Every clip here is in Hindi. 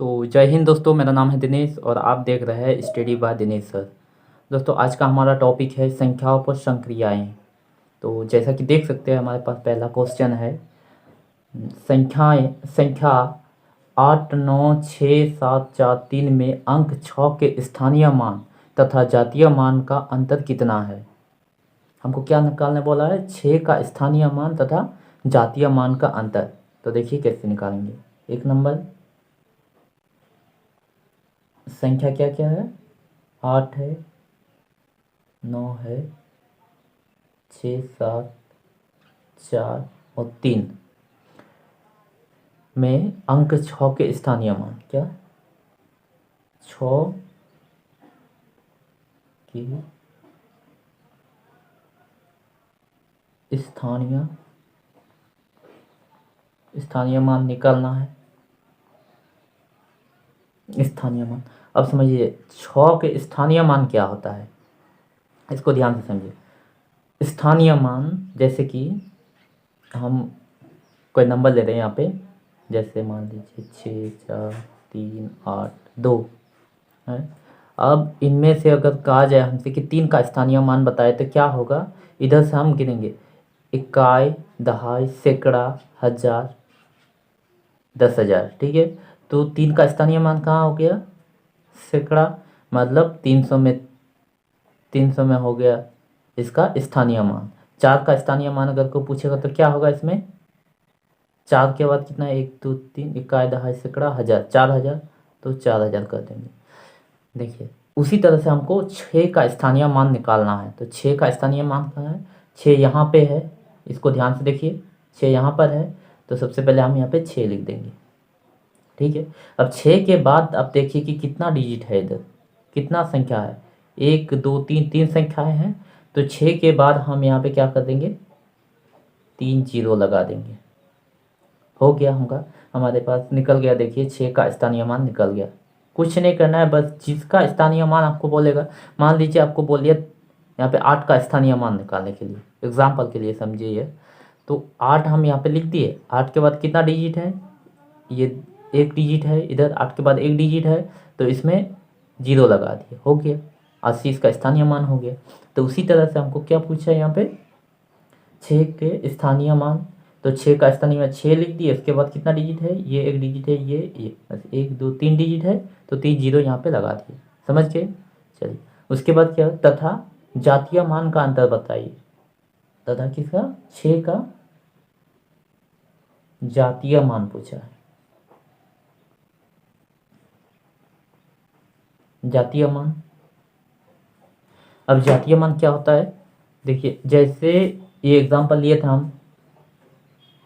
तो जय हिंद दोस्तों, मेरा नाम है दिनेश और आप देख रहे हैं स्टडी बाय दिनेश सर। दोस्तों, आज का हमारा टॉपिक है संख्याओं पर संक्रियाएं। तो जैसा कि देख सकते हैं, हमारे पास पहला क्वेश्चन है। संख्या 8 9 6 7 4 3 में अंक 6 के स्थानीय मान तथा जातीय मान का अंतर कितना है। हमको क्या निकालने बोला है? 6 का स्थानीय मान तथा जातीय मान का अंतर। तो देखिए कैसे निकालेंगे। एक नंबर संख्या क्या क्या है? 8 है, 9 है, 6 7 4 और 3 में अंक 6 के स्थानीय मान क्या? 6 के स्थानीय मान निकालना है। स्थानीय मान, अब समझिए 6 के स्थानीय मान क्या होता है, इसको ध्यान से समझिए। स्थानीय मान जैसे कि हम कोई नंबर ले रहे हैं यहाँ पे, जैसे मान लीजिए 6 4 3 8 2 है। अब इनमें से अगर कहा जाए हमसे कि 3 का स्थानीय मान बताए तो क्या होगा? इधर से हम गिनेंगे इकाई, दहाई, सैकड़ा, हजार, 10,000। ठीक है, तो 3 का स्थानीय मान कहाँ हो गया? सैकड़ा, मतलब 300 में हो गया इसका स्थानीय मान। 4 का स्थानीय मान अगर कोई पूछेगा तो क्या होगा इसमें? 4 के बाद कितना है? 1 2 3, इकाई, दहाई, सैकड़ा, हजार, 4,000। तो 4,000 कर देंगे। देखिए, उसी तरह से हमको 6 का स्थानीय मान निकालना है। तो 6 का स्थानीय मान कहाँ है? 6 यहाँ पे है, इसको ध्यान से देखिए। 6 यहाँ पर है, तो सबसे पहले हम यहाँ पे 6 लिख देंगे। ठीक है, अब 6 के बाद अब देखिए कि कितना डिजिट है, इधर कितना संख्या है? 1 2 3, 3 संख्याएं हैं। तो 6 के बाद हम यहाँ पे क्या कर देंगे? 3 जीरो लगा देंगे। हो गया, हमारे पास निकल गया। देखिए 6 का स्थानीय मान निकल गया। कुछ नहीं करना है, बस जिसका स्थानीय मान आपको बोलेगा। मान लीजिए आपको बोल दिया यहाँ पे 8 का स्थानीय मान निकालने के लिए, एग्जाम्पल के लिए समझिए ये। तो 8 हम यहाँ पे लिख दिए। 8 के बाद कितना डिजिट है? ये एक डिजिट है, इधर 8 के बाद एक डिजिट है, तो इसमें जीरो लगा दिए। हो गया 80, इसका स्थानीय मान हो गया। तो उसी तरह से हमको क्या पूछा है यहाँ पे? 6 के स्थानीय मान। तो 6 का स्थानीय मान 6 लिख दिए। उसके बाद कितना डिजिट है? ये एक डिजिट है, ये बस 1 2 3 डिजिट है, तो 3 जीरो यहाँ पे लगा दिए। समझ गए? चलिए, उसके बाद क्या? तथा जातीय मान का अंतर बताइए। तथा किसका? 6 का जातीय मान पूछा है। जातीय मान, अब जातीय मान क्या होता है? देखिए, जैसे ये एग्जांपल लिए थे हम,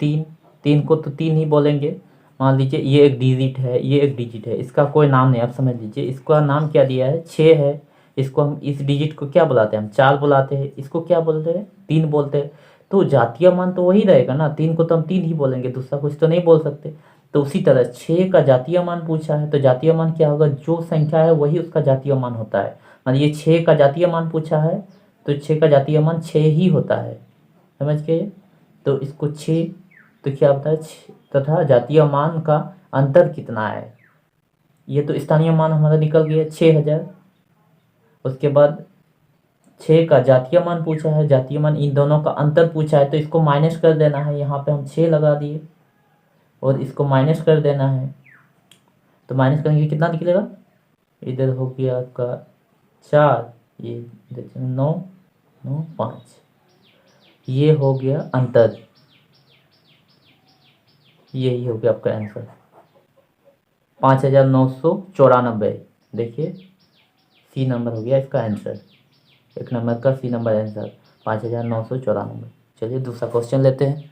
3, 3 को तो 3 ही बोलेंगे। मान लीजिए ये एक डिजिट है, ये एक डिजिट है, इसका कोई नाम नहीं। आप समझ लीजिए, इसका नाम क्या दिया है? 6 है। इसको हम, इस डिजिट को क्या बुलाते हैं? हम 4 बुलाते हैं। इसको क्या बोलते हैं? 3 बोलते हैं। तो जातीय मान तो वही रहेगा ना, 3 को तो हम 3 ही बोलेंगे, दूसरा कुछ तो नहीं बोल सकते। तो उसी तरह 6 का जातीय मान पूछा है, तो जातीय मान क्या होगा? जो संख्या है वही उसका जातीय मान होता है। मान ये 6 का जातीय मान पूछा है, तो 6 का जातीय मान 6 ही होता है। समझ गए? तो इसको 6, तो क्या होता है? तथा जातीय मान का अंतर कितना है? ये तो स्थानीय मान हमारा निकल गया 6,000। उसके बाद 6 का जातीय मान पूछा है, जातीय मान इन दोनों का अंतर पूछा है, तो इसको माइनस कर देना है। यहाँ पे हम 6 लगा दिए और इसको माइनस कर देना है। तो माइनस करेंगे कितना निकलेगा? इधर हो गया आपका 4, ये देखिए 9 9 5, ये हो गया अंतर। यही हो गया आपका आंसर, 5,994। देखिए सी नंबर हो गया इसका आंसर। एक नंबर का सी नंबर आंसर 5,994। चलिए दूसरा क्वेश्चन लेते हैं।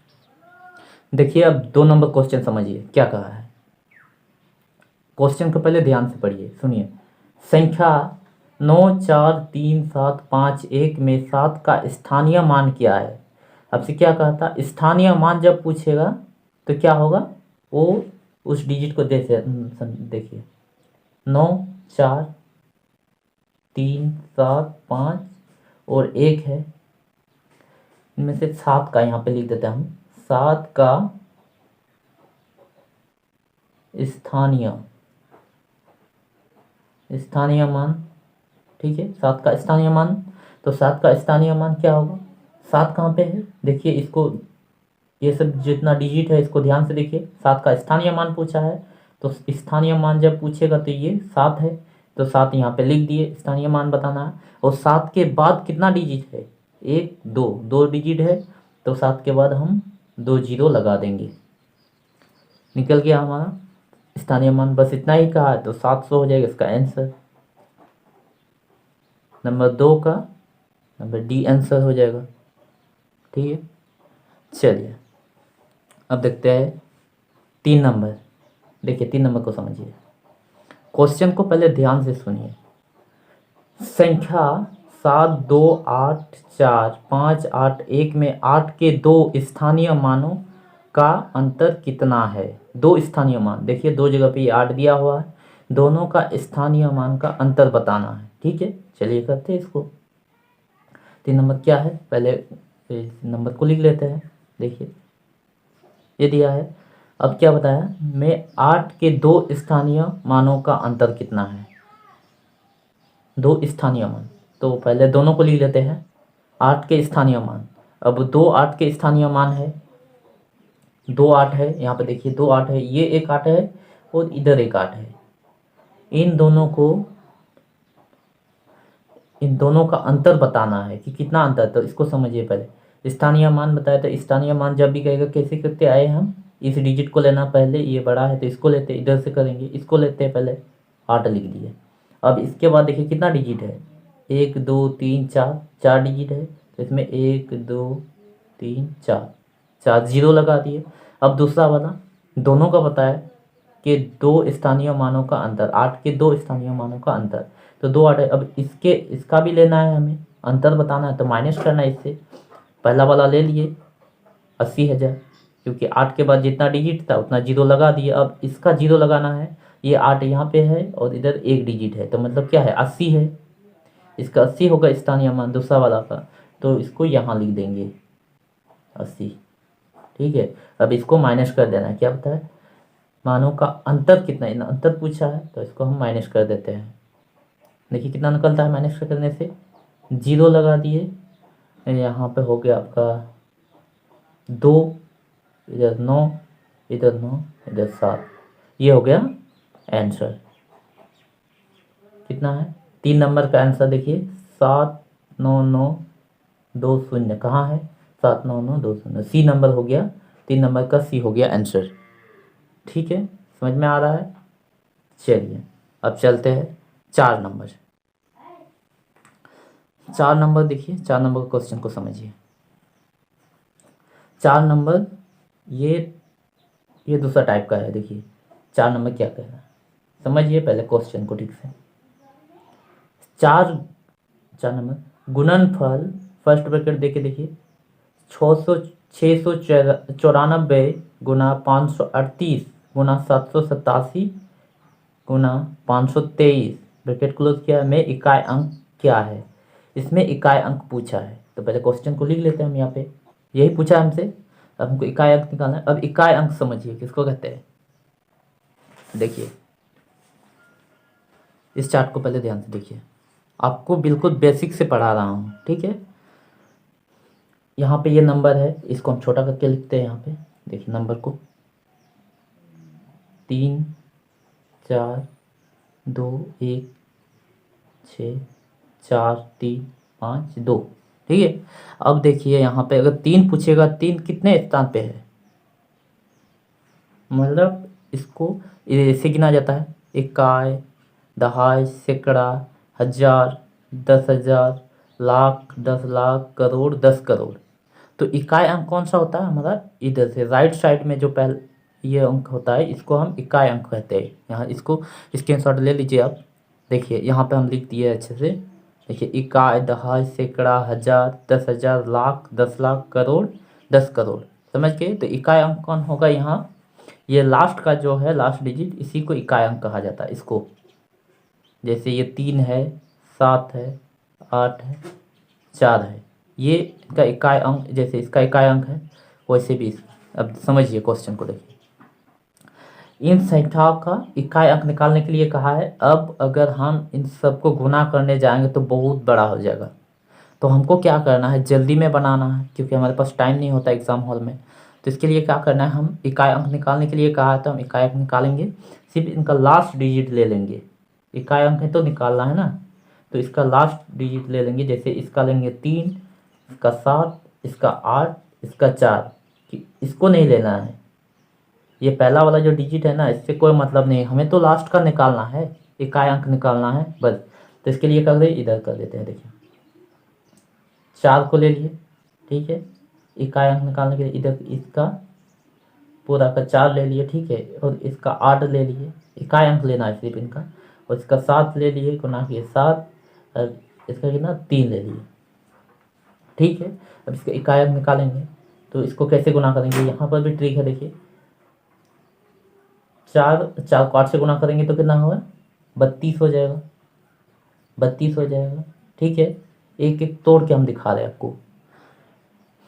देखिए, अब 2 नंबर क्वेश्चन समझिए क्या कहा है। क्वेश्चन को पहले ध्यान से पढ़िए, सुनिए। संख्या 9 4 3 7 5 1 में 7 का स्थानीय मान क्या है? आपसे क्या कहा था? स्थानीय मान जब पूछेगा तो क्या होगा? वो उस डिजिट को देखिए 9 4 3 7 5 और 1 है। इनमें से 7 का यहाँ पे लिख देते हैं हम। 7 का स्थानीय स्थानीय मान, ठीक है, 7 का स्थानीय मान। तो 7 का स्थानीय मान क्या होगा, 7 कहाँ पे है, देखिए इसको, ये सब जितना डिजिट है इसको ध्यान से देखिए। 7 का स्थानीय मान पूछा है, तो स्थानीय मान जब पूछेगा तो ये 7 है, तो 7 यहाँ पे लिख दिए, स्थानीय मान बताना है। और 7 के बाद कितना डिजिट है, 1 2, 2 डिजिट है, तो 7 के बाद हम 2 जीरो लगा देंगे, निकल गया हमारा स्थानीय मान। बस इतना ही कहा है, तो 700 हो जाएगा इसका आंसर। नंबर 2 का नंबर डी आंसर हो जाएगा, ठीक है। चलिए अब देखते हैं 3 नंबर। देखिए 3 नंबर को समझिए, क्वेश्चन को पहले ध्यान से सुनिए। संख्या 7 2 8 4 5 8 1 में 8 के 2 स्थानीय मानों का अंतर कितना है। 2 स्थानीय मान, देखिए 2 जगह पे 8 दिया हुआ है, दोनों का स्थानीय मान का अंतर बताना है, ठीक है। चलिए करते हैं इसको। 3 नंबर क्या है, पहले इस नंबर को लिख लेते हैं। देखिए ये दिया है, अब क्या बताया, मैं 8 के 2 स्थानीय मानों का अंतर कितना है, 2 स्थानीय मान। तो पहले दोनों को लिख लेते हैं, 8 के स्थानीय मान। अब 2 8 के स्थानीय मान है, 2 8 है, यहाँ पे देखिए 2 8 है, ये एक 8 है और इधर एक 8 है। इन दोनों का अंतर बताना है कि कितना अंतर। तो इसको समझिए, पहले स्थानीय मान बताया, तो स्थानीय मान जब भी कहेगा कैसे करते आए हम, इस डिजिट को लेना पहले, ये बड़ा है तो इसको लेते, इधर से करेंगे, इसको लेते हैं पहले, 8 लिख दिए। अब इसके बाद देखिए कितना डिजिट है, 1 2 3 4, 4 डिजिट है, तो इसमें 1 2 3 4, 4 जीरो लगा दिए। अब दूसरा वाला दोनों का बताया कि 2 स्थानीय मानों का अंतर, 8 के 2 स्थानीय मानों का अंतर, तो 2 8 है। अब इसका भी लेना है हमें, अंतर बताना है, तो माइनस करना है इससे। पहला वाला ले लिए 80,000, क्योंकि 8 के बाद जितना डिजिट था उतना जीरो लगा दिए। अब इसका जीरो लगाना है, ये 8 यहाँ पे है और इधर एक डिजिट है, तो मतलब क्या है 80 है, इसका 80 होगा स्थानीय मान दूसरा वाला का, तो इसको यहाँ लिख देंगे 80, ठीक है। अब इसको माइनस कर देना है, क्या बताया, मानों का अंतर कितना है, अंतर पूछा है, तो इसको हम माइनस कर देते हैं। देखिए कितना निकलता है माइनस करने से, जीरो लगा दिए, यहाँ पे हो गया आपका 2, इधर 9, इधर 9, इधर 7, ये हो गया आंसर। कितना है 3 नंबर का आंसर, देखिए 79920, कहाँ है 79920, सी नंबर हो गया, 3 नंबर का सी हो गया आंसर, ठीक है। समझ में आ रहा है। चलिए अब चलते हैं 4 नंबर। 4 नंबर देखिए, 4 नंबर क्वेश्चन को समझिए। 4 नंबर ये दूसरा टाइप का है। देखिए 4 नंबर क्या कह रहा है, समझिए पहले क्वेश्चन को ठीक से। 4 नंबर गुणनफल, फर्स्ट ब्रैकेट देके देखिए, 694 गुना 538 गुना 787 गुना 523, ब्रैकेट क्लोज किया, में इकाई अंक क्या है। इसमें इकाई अंक पूछा है, तो पहले क्वेश्चन को लिख लेते हैं हम, यहाँ पे यही पूछा है हमसे, अब हमको इकाई अंक निकालना है। अब इकाई अंक समझिए किसको कहते हैं, देखिए इस चार्ट को पहले ध्यान से देखिए, आपको बिल्कुल बेसिक से पढ़ा रहा हूँ, ठीक है। यहाँ पे ये नंबर है, इसको हम छोटा करके लिखते हैं। यहाँ पे देखिए नंबर को 3 4 2 1 6 4 3 5 2, ठीक है। अब देखिए यहाँ पे अगर 3 पूछेगा, 3 कितने स्थान पे है, मतलब इसको ऐसे गिना जाता है, इकाई, दहाई, सैकड़ा, हजार, 10,000, लाख, 10 लाख, करोड़, 10 करोड़। तो इकाई अंक कौन सा होता है हमारा, इधर से राइट साइड में जो पहले ये अंक होता है, इसको हम इकाई अंक कहते हैं। यहाँ इसको स्क्रीनशॉट ले लीजिए आप, देखिए यहाँ पे हम लिख दिए अच्छे से। देखिए इकाई, दहाई, सैकड़ा, हजार, 10,000, लाख, 10 लाख, करोड़, 10 करोड़, समझ गए। तो इकाई अंक कौन होगा यहाँ, ये लास्ट का जो है लास्ट डिजिट, इसी को इकाई अंक कहा जाता है। इसको जैसे ये 3 है, 7 है, 8 है, 4 है, ये इनका इकाई अंक, जैसे इसका इकाई अंक है वैसे भी अब समझिए क्वेश्चन को देखिए। इन संख्याओं का इकाई अंक निकालने के लिए कहा है। अब अगर हम इन सबको गुना करने जाएंगे तो बहुत बड़ा हो जाएगा, तो हमको क्या करना है, जल्दी में बनाना है क्योंकि हमारे पास टाइम नहीं होता एग्ज़ाम हॉल में। तो इसके लिए क्या करना है, हम इकाई अंक निकालने के लिए कहा है तो हम इकाई अंक निकालेंगे, सिर्फ इनका लास्ट डिजिट ले लेंगे। इकाई अंक है तो निकालना है ना, तो इसका लास्ट डिजिट ले लेंगे। जैसे इसका लेंगे 3, इसका 7, इसका 8, इसका 4, इसको नहीं लेना है। ये पहला वाला जो डिजिट है ना, इससे कोई मतलब नहीं, हमें तो लास्ट का निकालना है, इकाई अंक निकालना है बस। तो इसके लिए क्या करें, इधर कर देते हैं। देखिए 4 को ले लिए, ठीक है, इकाई अंक निकालने के लिए इधर इसका पूरा का 4 ले लिए, ठीक है, और इसका 8 ले लिए, इकाई अंक लेना है सिर्फ इनका, और इसका 7 ले लिए, गुना किए 7, और इसका कितना 3 ले लिए, ठीक है। अब इसका इकाई अंक निकालेंगे तो इसको कैसे गुना करेंगे, यहाँ पर भी ट्रिक है। देखिए 4 को 8 से गुना करेंगे तो कितना होगा, 32 हो जाएगा, 32 हो जाएगा, ठीक है। एक एक तोड़ के हम दिखा रहे हैं आपको।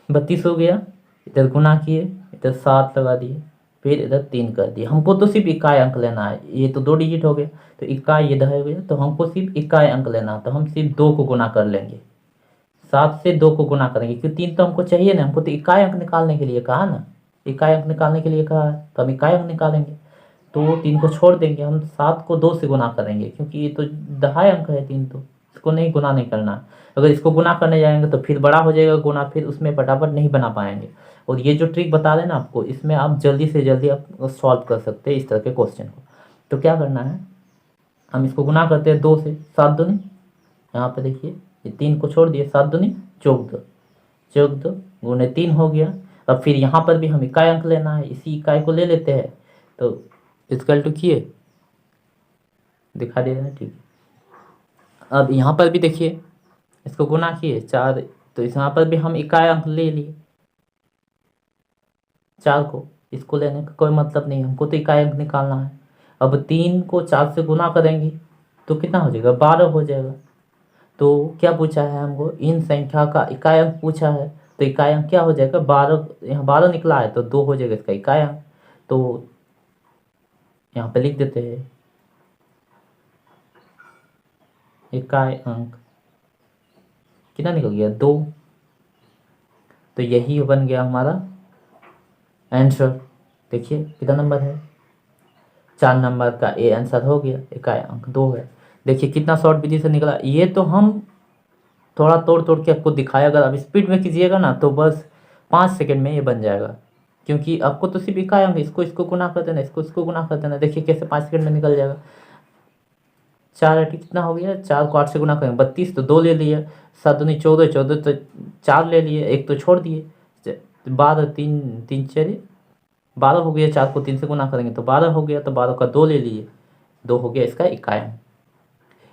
32 हो गया, इधर गुना किए, इधर 7 लगा दिए, फिर इधर 3 कर दिए। हमको तो सिर्फ इकाई अंक लेना है, ये तो 2 डिजिट हो गए, तो इकाई इधर हो गया, तो हमको सिर्फ इकाई अंक लेना है, तो हम सिर्फ 2 को गुना कर लेंगे। 7 से 2 को गुना करेंगे क्योंकि 3 तो हमको चाहिए ना, हमको तो इकाई अंक निकालने के लिए कहा ना, इकाई अंक निकालने के लिए कहा है तो हम इकाई अंक निकालेंगे। तो 3 को छोड़ देंगे, हम 7 को 2 से गुना करेंगे क्योंकि ये तो दहाई अंक है 3, तो इसको नहीं गुना नहीं करना। अगर इसको गुना करने जाएंगे तो फिर बड़ा हो जाएगा गुना, फिर उसमें फटाफट नहीं बना पाएंगे। और ये जो ट्रिक बता रहे हैं ना आपको, इसमें आप जल्दी से जल्दी आप सॉल्व कर सकते हैं इस तरह के क्वेश्चन को। तो क्या करना है, हम इसको गुना करते हैं 2 से, 7 दूनी, यहाँ पे देखिए ये 3 को छोड़ दिए, 7 दूनी 14, 14 गुने 3 हो गया। अब फिर यहाँ पर भी हम इकाई अंक लेना है, इसी इकाई को ले लेते हैं, तो इक्वल टू किए, दिखा दे रहा है, ठीक है। अब यहाँ पर भी देखिए इसको गुना किए 4, तो इस यहाँ पर भी हम इकाई अंक ले लिए 4 को, इसको लेने का कोई मतलब नहीं, हमको तो इकाई अंक निकालना है। अब 3 को 4 से गुना करेंगे तो कितना हो जाएगा, 12 हो जाएगा। तो क्या पूछा है हमको, इन संख्या का इकाई अंक पूछा है, तो इकाई अंक क्या हो जाएगा, 12, यहाँ 12 निकला है तो 2 हो जाएगा इसका इकाई अंक। तो यहाँ पे लिख देते हैं इकाई अंक कितना निकल गया, 2। तो यही बन गया हमारा आंसर। देखिए कितना नंबर है, 4 नंबर का ए आंसर हो गया, इकाई अंक 2 है। देखिए कितना शॉर्ट विधि से निकला। ये तो हम थोड़ा तोड़ तोड़ के आपको दिखाया, अगर आप स्पीड में कीजिएगा ना तो बस 5 सेकंड में ये बन जाएगा, क्योंकि आपको तो सिर्फ इकाई अंक, इसको इसको गुना कर देना, इसको गुना कर देना। देखिए कैसे 5 सेकंड में निकल जाएगा। 4 8 कितना हो गया, 4 को 8 से गुना करेंगे 32, तो 2 ले लिए, 7 दूनी 14, 14 तो 4 ले लिए, एक तो छोड़ दिए, 12, 3 3 4 12 हो गया, 4 को 3 से गुना करेंगे तो 12 हो गया, तो 12 का 2 ले लिए, 2 हो गया इसका इकाई अंक।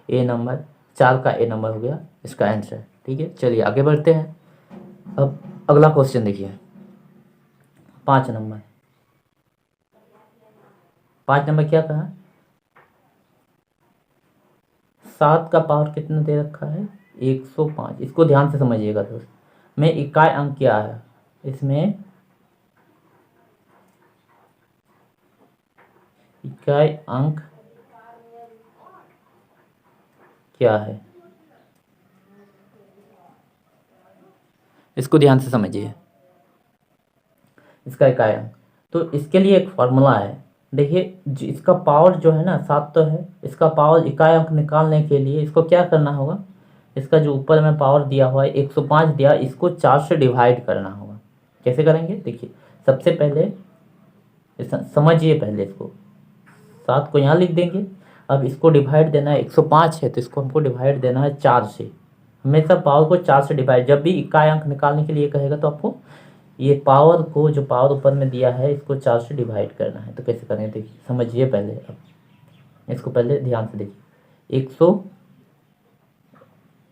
ए नंबर 4 का ए नंबर हो गया इसका आंसर, ठीक है। चलिए आगे बढ़ते हैं। अब अगला क्वेश्चन देखिए 5 नंबर। 5 नंबर क्या कहा, 7 का पावर कितना दे रखा है, 105। इसको ध्यान से समझिएगा दोस्त, में इकाई अंक क्या है, इसमें इकाई अंक क्या है, इसको ध्यान से समझिए। इसका इकाई अंक, तो इसके लिए एक फॉर्मूला है। देखिए इसका पावर जो है ना 7 तो है, इसका पावर इकाई अंक निकालने के लिए इसको क्या करना होगा, इसका जो ऊपर में पावर दिया हुआ है 105 दिया, इसको 4 से डिवाइड करना होगा। कैसे करेंगे, देखिए सबसे पहले समझिए, पहले इसको 7 को यहाँ लिख देंगे। अब इसको डिवाइड देना है, 105 है तो इसको हमको डिवाइड देना है 4 से। हमेशा पावर को 4 से डिवाइड, जब भी इकाई अंक निकालने के लिए कहेगा तो आपको ये पावर को, जो पावर ऊपर में दिया है, इसको 4 से डिवाइड करना है। तो कैसे करेंगे देखिए, समझिए पहले, अब इसको पहले ध्यान से देखिए।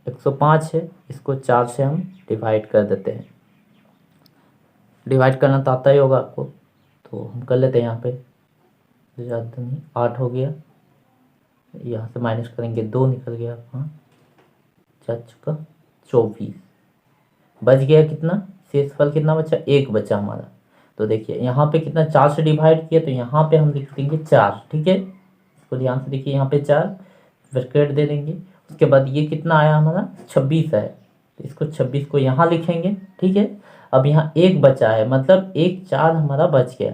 105 है, इसको 4 से हम डिवाइड कर देते हैं। डिवाइड करना तो आता ही होगा आपको, तो हम कर लेते हैं। यहाँ पे ज़्यादा नहीं, 8 हो गया, यहाँ से माइनस करेंगे 2 निकल गया, हाँ 4 चुका 24, बच गया कितना, शेषफल कितना बचा, 1 बचा हमारा। तो देखिए यहाँ पे कितना 4 से डिवाइड किया, तो यहाँ पे हम लिख देंगे 4। ठीक है, इसको ध्यान से देखिए, यहाँ पे 4 ब्रैकेट दे देंगे। उसके बाद ये कितना आया हमारा 26 है, तो इसको 26 को यहाँ लिखेंगे। ठीक है, अब यहाँ एक बचा है, मतलब एक 4 हमारा बच गया,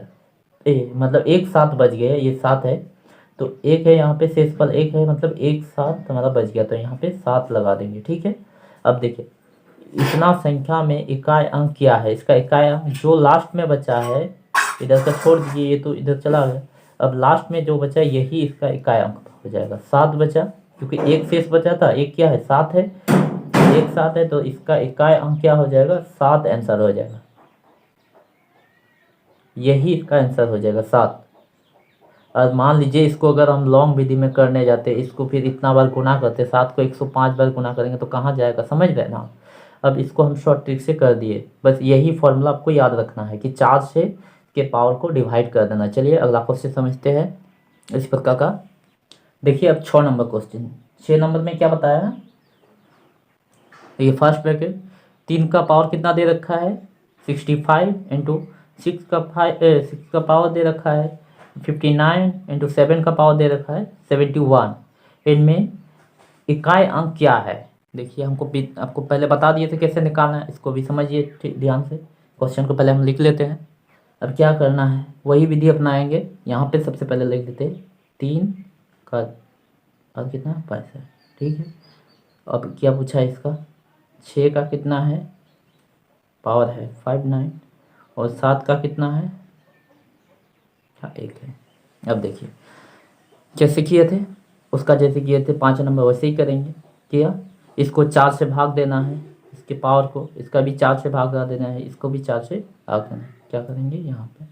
मतलब एक 7 बच गया, ये 7 है तो एक है यहाँ पे शेषफल एक है, मतलब एक 7 हमारा बच गया, तो यहाँ पे 7 लगा देंगे। ठीक है, अब देखिए इतना संख्या में इकाई अंक क्या है, इसका इकाई अंक जो लास्ट में बचा है, इधर का छोड़ दीजिए, ये तो इधर चला गया। अब लास्ट में जो बचा यही इसका इकाई अंक हो जाएगा, 7 बचा, क्योंकि एक शेष बचा था, एक क्या है 7 है, एक 7 है, तो इसका इकाई अंक क्या हो जाएगा 7 आंसर हो जाएगा, यही इसका आंसर हो जाएगा 7। और मान लीजिए इसको अगर हम लॉन्ग विधि में करने जाते, इसको फिर इतना बार गुना करते, 7 को 105 बार गुना करेंगे तो कहाँ जाएगा, समझ रहे ना। अब इसको हम शॉर्ट ट्रिक से कर दिए, बस यही फॉर्मूला आपको याद रखना है कि 4 से के पावर को डिवाइड कर देना। चलिए अगला क्वेश्चन समझते हैं इस प्रकार का। देखिए अब 6 नंबर क्वेश्चन, 6 नंबर में क्या बताया है, ये फर्स्ट ब्रैकेट 3 का पावर कितना दे रखा है 65 इंटू 6 का पावर दे रखा है 59 इंटू 7 का पावर दे रखा है 71। इनमें इकाई अंक क्या है, देखिए आपको पहले बता दिए थे कैसे निकालना है, इसको भी समझिए ध्यान से। क्वेश्चन को पहले हम लिख लेते हैं। अब क्या करना है, वही विधि अपनाएंगे। यहाँ पे सबसे पहले लिख देते 3 का और कितना 5 है। ठीक है, अब क्या पूछा है इसका, 6 का कितना है पावर है 59 और 7 का कितना है 1 है। अब देखिए जैसे किए थे उसका, जैसे किए थे 5 नंबर वैसे ही करेंगे। किया, इसको 4 से भाग देना है, इसके पावर को, इसका भी 4 से भाग देना है, इसको भी 4 से भाग देना है। क्या करेंगे यहाँ पे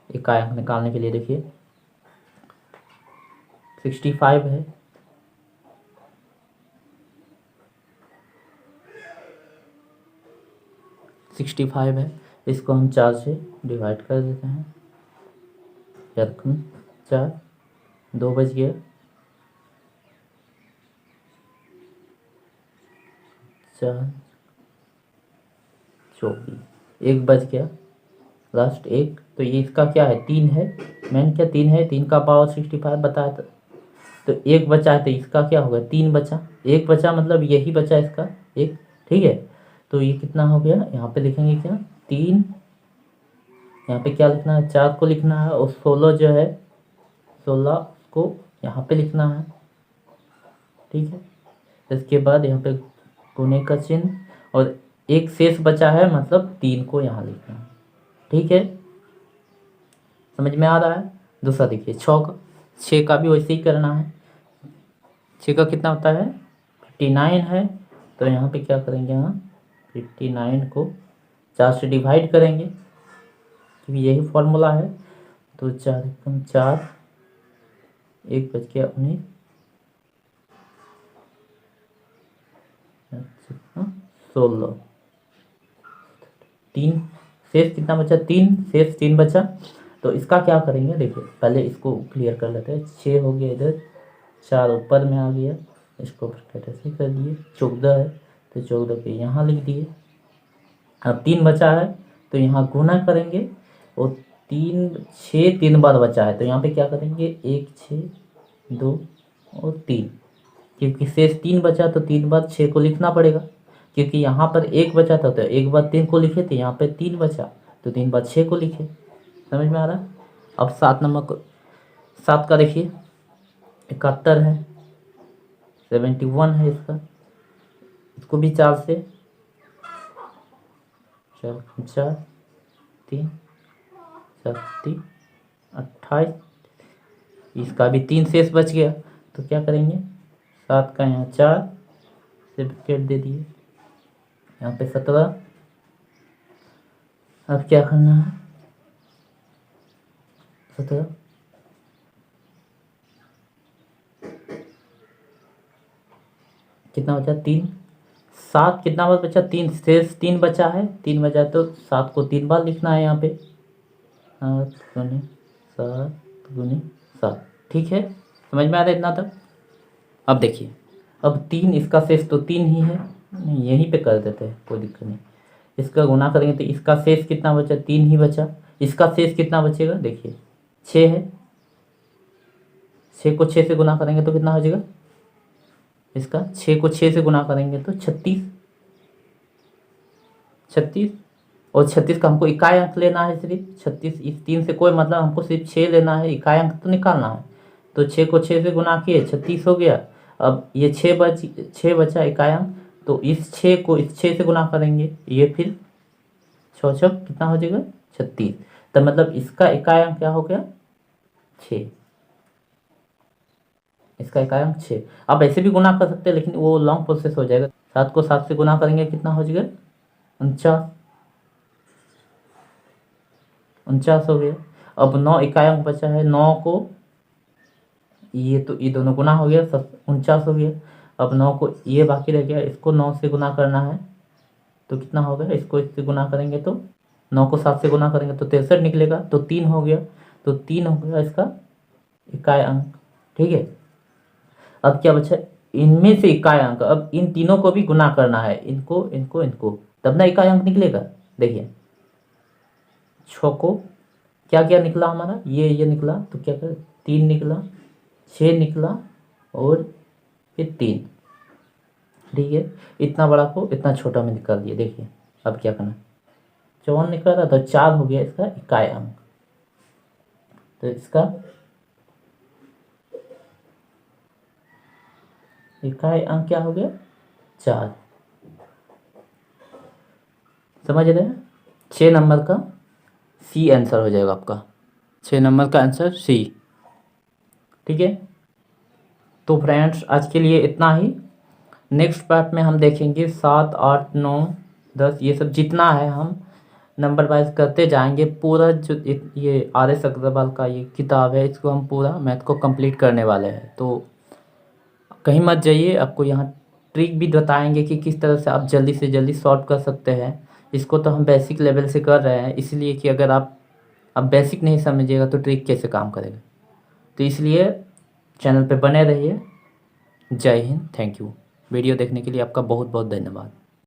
इकाई अंक निकालने के लिए, देखिए 65 है, इसको हम 4 से डिवाइड कर देते हैं, 4 2 बच गया, 4 24 1 बच गया, लास्ट 1, तो ये इसका क्या है 3 है, मैंने क्या 3 है, 3 का पावर 65 बताया था, तो 1 बचा है, तो इसका क्या होगा 3 बचा, 1 बचा मतलब यही बचा इसका 1। ठीक है, तो ये कितना हो गया, यहाँ पे लिखेंगे क्या 3, यहाँ पे क्या लिखना है 4 को लिखना है, और 16 जो है 16 को यहाँ पे लिखना है। ठीक है, इसके बाद यहाँ पे गुणे का चिन्ह, और एक शेष बचा है मतलब 3 को यहाँ लिखना है। ठीक है, समझ में आ रहा है। दूसरा देखिए 6 का भी वैसे ही करना है। 6 का कितना होता है 59 है, तो यहाँ पे क्या करेंगे, यहाँ 59 को 4 से डिवाइड करेंगे, क्योंकि यही फॉर्मूला है। तो 4 एकम 4, 1 बच गया 19, 16, 3 शेष कितना बचा 3, शेष 3 बचा। तो इसका क्या करेंगे, देखिए पहले इसको क्लियर कर लेते हैं। 6 हो गया इधर, 4 ऊपर में आ गया, इसको ब्रैकेट ऐसे कर दिए, 14 है तो 14 के यहाँ लिख दिए। अब 3 बचा है तो यहाँ गुना करेंगे, और 3 बार बचा है, तो यहाँ पे क्या करेंगे 1 6 2 और 3, क्योंकि शेष 3 बचा तो 3 बार 6 को लिखना पड़ेगा, क्योंकि यहाँ पर 1 बचा था तो 1 बार 3 को लिखे थे, यहाँ पे 3 बचा तो 3 बार 6 को लिखे। समझ में आ रहा है। अब 7 नंबर को, 7 का देखिए 71 है, 71 है इसका, इसको भी 4 से 4 4 3 7 3 28, इसका भी 3 शेष बच गया, तो क्या करेंगे 7 का यहाँ 4 से ब्रैकेट दे दिए, यहाँ पे 17। अब क्या करना है 17, कितना बचा 3, 7 कितना बार बचा 3, शेष 3 बचा है, 3 बचा तो 7 को 3 बार लिखना है यहाँ पे, 7 गुने 7। ठीक है, समझ में आ रहा है इतना तक। अब देखिए, अब 3 इसका शेष तो 3 ही है, नहीं यहीं पे कर देते हैं, कोई दिक्कत नहीं। इसका गुना करेंगे तो इसका शेष कितना बचा, 3 ही बचा। इसका शेष कितना बचेगा, देखिए 6 है, 6 को 6 से गुना करेंगे तो कितना हो जाएगा, इसका 6 को 6 से गुना करेंगे तो 36, 36 और 36 का हमको इकाई अंक लेना है सिर्फ 36। इस 3 से कोई मतलब, हमको सिर्फ 6 लेना है, इकाई अंक तो निकालना है। तो 6 को 6 से गुना किए 36 हो गया। अब ये 6 बचा इकाई अंक, तो इस 6 को इस 6 से गुना करेंगे, ये फिर 6 छक कितना हो जाएगा 36। तो मतलब इसका इकाई अंक क्या हो गया 6, इसका इकाई अंक 6। आप ऐसे भी गुना कर सकते हैं लेकिन वो लॉन्ग प्रोसेस हो जाएगा। 7 को 7 से गुना करेंगे कितना हो जाएगा 49, 49 हो गया। अब 9 इकाई अंक बचा है, 9 को ये तो ये दोनों गुना हो गया, 49 हो गया। अब 9 को ये बाकी रह गया, इसको 9 से गुना करना है तो कितना होगा, इसको इससे गुना करेंगे तो 9 को 7 से गुना करेंगे तो 63 निकलेगा, तो 3 हो गया। तो 3 हो गया इसका इकाई अंक, ठीक है। अब क्या बचा, इनमें से इकाई अंक, अब इन तीनों को भी गुना करना है, इनको इनको इनको, तब ना इकाई अंक निकलेगा। देखिए 6 को क्या क्या निकला हमारा, ये निकला, तो क्या कर 3 निकला, 6 निकला और फिर 3, ठीक है। इतना बड़ा को इतना छोटा में निकाल दिया। देखिए अब क्या करना, 54 निकल रहा तो 4 हो गया इसका इकाई अंक। तो इसका इकाई अंक क्या हो गया 4, समझ रहे हैं। 6 नंबर का सी आंसर हो जाएगा आपका, 6 नंबर का आंसर सी, ठीक है। तो फ्रेंड्स आज के लिए इतना ही। नेक्स्ट पार्ट में हम देखेंगे 7, 8, 9, 10 ये सब जितना है हम नंबर वाइज करते जाएंगे। पूरा जो ये RS अग्रवाल का ये किताब है, इसको हम पूरा मैथ को कंप्लीट करने वाले हैं। तो कहीं मत जाइए, आपको यहाँ ट्रिक भी बताएंगे कि किस तरह से आप जल्दी से जल्दी सॉल्व कर सकते हैं। इसको तो हम बेसिक लेवल से कर रहे हैं, इसलिए कि अगर आप बेसिक नहीं समझिएगा तो ट्रिक कैसे काम करेगा। तो इसलिए चैनल पे बने रहिए। जय हिंद, थैंक यू। वीडियो देखने के लिए आपका बहुत बहुत धन्यवाद।